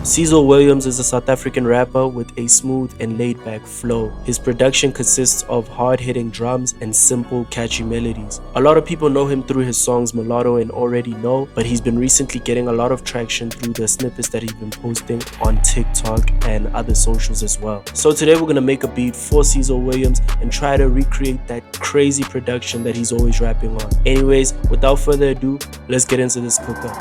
SIZO Williams is a South African rapper with a smooth and laid-back flow. His production consists of hard-hitting drums and simple, catchy melodies. A lot of people know him through his songs Mulatto and Already Know, but he's been recently getting a lot of traction through the snippets that he's been posting on TikTok and other socials as well. So today we're gonna make a beat for SIZO Williams and try to recreate that crazy production that he's always rapping on. Anyways, without further ado, let's get into this cooker.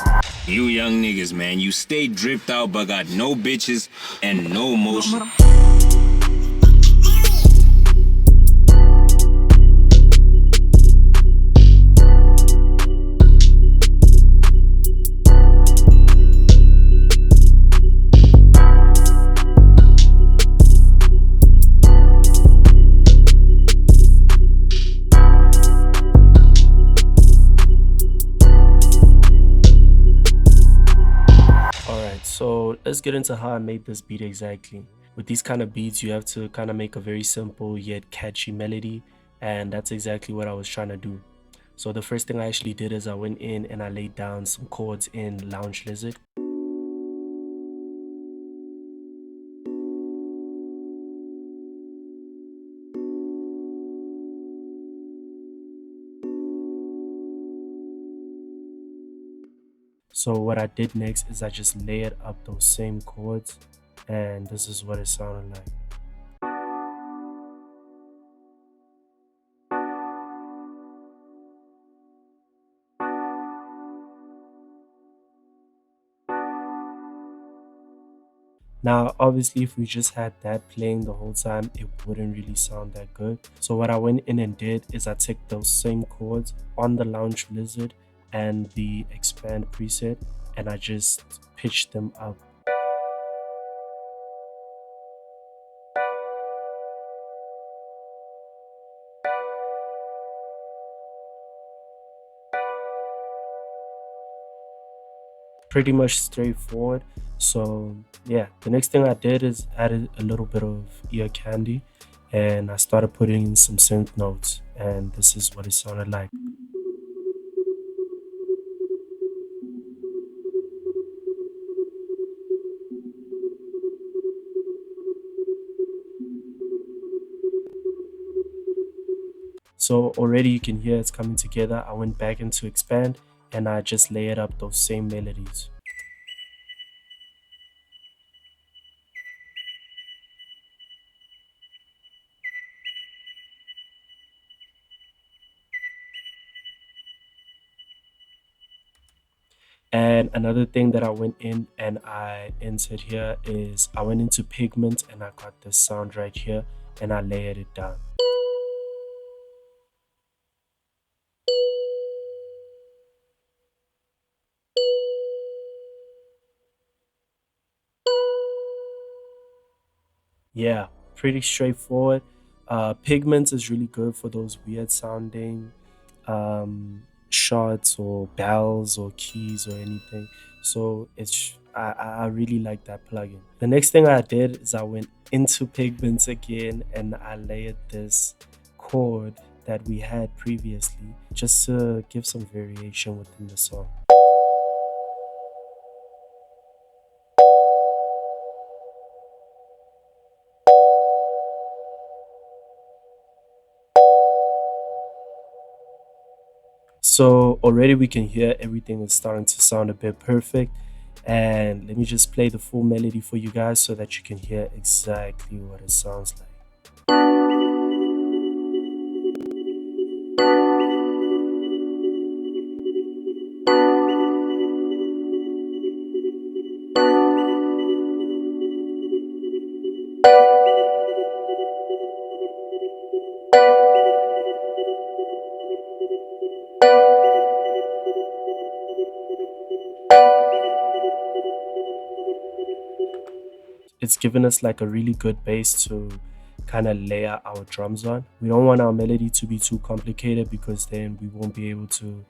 You young niggas, man, you stay dripped out but got no bitches and no motion. So let's get into how I made this beat exactly. With these kind of beats, you have to kind of make a very simple yet catchy melody, and that's exactly what I was trying to do. So the first thing I actually did is I went in and I laid down some chords in Lounge Lizard. So what I did next is I just layered up those same chords, and this is what it sounded like. Now, obviously, if we just had that playing the whole time, it wouldn't really sound that good. So what I went in and did is I took those same chords on the Lounge Lizard and the Expand preset, and I just pitched them up. Pretty much straightforward. So yeah, the next thing I did is added a little bit of ear candy, and I started putting in some synth notes, and this is what it sounded like. So already you can hear it's coming together. I went back into Expand and I just layered up those same melodies. And another thing that I went in and I entered here is I went into Pigment and I got this sound right here and I layered it down. Yeah, pretty straightforward. Pigments is really good for those weird sounding shots or bells or keys or anything. So I really like that plugin. The next thing I did is I went into Pigments again and I layered this chord that we had previously just to give some variation within the song. So already we can hear everything is starting to sound a bit perfect, and let me just play the full melody for you guys so that you can hear exactly what it sounds like. It's given us like a really good base to kind of layer our drums on. We don't want our melody to be too complicated because then we won't be able to,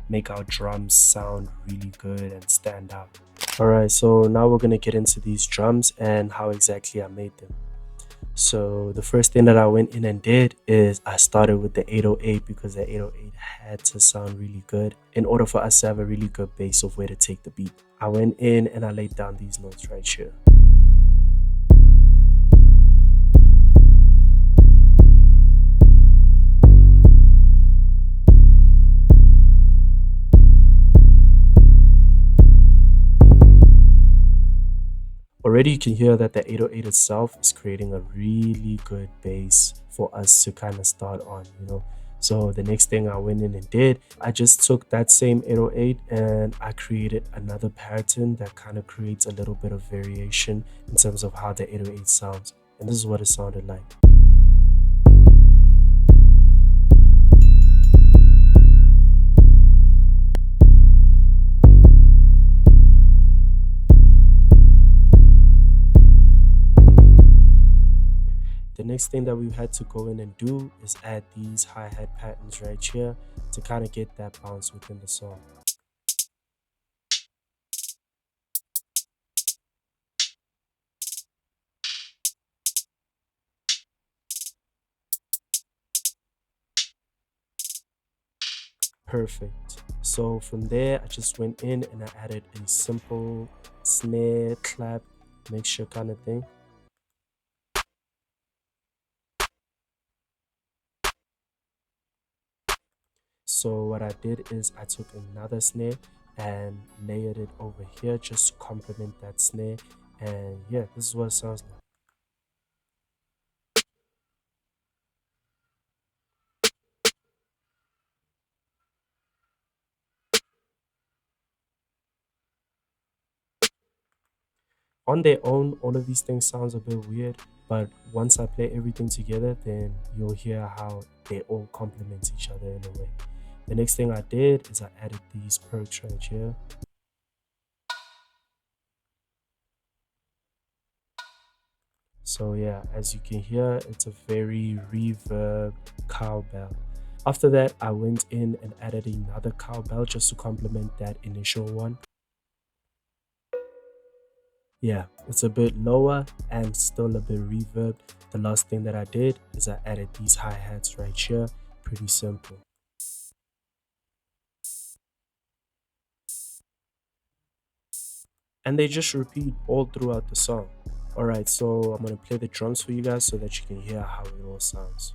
make our drums sound really good and stand out. All right, so now we're gonna get into these drums and how exactly I made them. So the first thing that I went in and did is I started with the 808 because the 808 had to sound really good in order for us to have a really good base of where to take the beat. I went in and I laid down these notes right here. Already you can hear that the 808 itself is creating a really good bass for us to kind of start on, you know. So the next thing I went in and did, I just took that same 808 and I created another pattern that kind of creates a little bit of variation in terms of how the 808 sounds. And this is what it sounded like. The next thing that we had to go in and do is add these hi-hat patterns right here to kind of get that bounce within the song. Perfect. So from there, I just went in and I added a simple snare clap mixture kind of thing. So what I did is I took another snare and layered it over here just to complement that snare. And yeah, this is what it sounds like. On their own, all of these things sounds a bit weird, but once I play everything together, then you'll hear how they all complement each other in a way. The next thing I did is I added these perks right here. So yeah, as you can hear, it's a very reverb cowbell. After that, I went in and added another cowbell just to complement that initial one. Yeah, it's a bit lower and still a bit reverb. The last thing that I did is I added these hi-hats right here. Pretty simple. And they just repeat all throughout the song. Alright, so I'm gonna play the drums for you guys so that you can hear how it all sounds.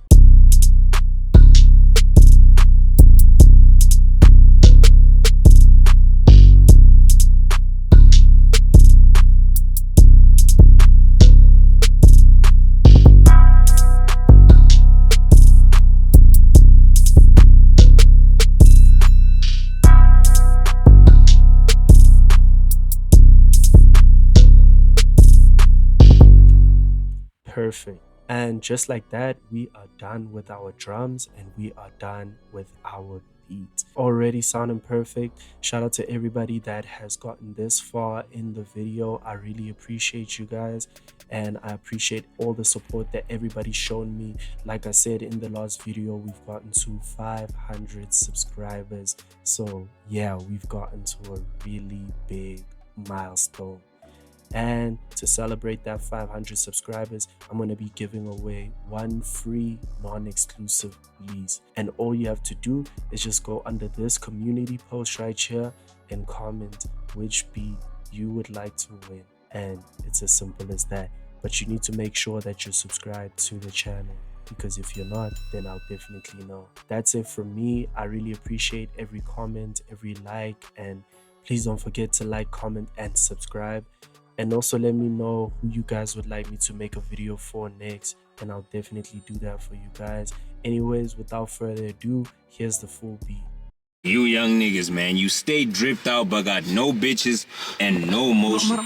Perfect. And just like that, we are done with our drums and we are done with our beat. Already sounding perfect. Shout out to everybody that has gotten this far in the video. I really appreciate you guys and I appreciate all the support that everybody's shown me. Like I said in the last video, we've gotten to 500 subscribers. So yeah, we've gotten to a really big milestone. And to celebrate that 500 subscribers, I'm going to be giving away one free non-exclusive release. And all you have to do is just go under this community post right here and comment which beat you would like to win. And it's as simple as that. But you need to make sure that you're subscribed to the channel, because if you're not, then I'll definitely know. That's it from me. I really appreciate every comment, every like, and please don't forget to like, comment, and subscribe. And also let me know who you guys would like me to make a video for next, and I'll definitely do that for you guys. Anyways, without further ado, here's the full beat. You young niggas, man, you stay dripped out but got no bitches and no motion.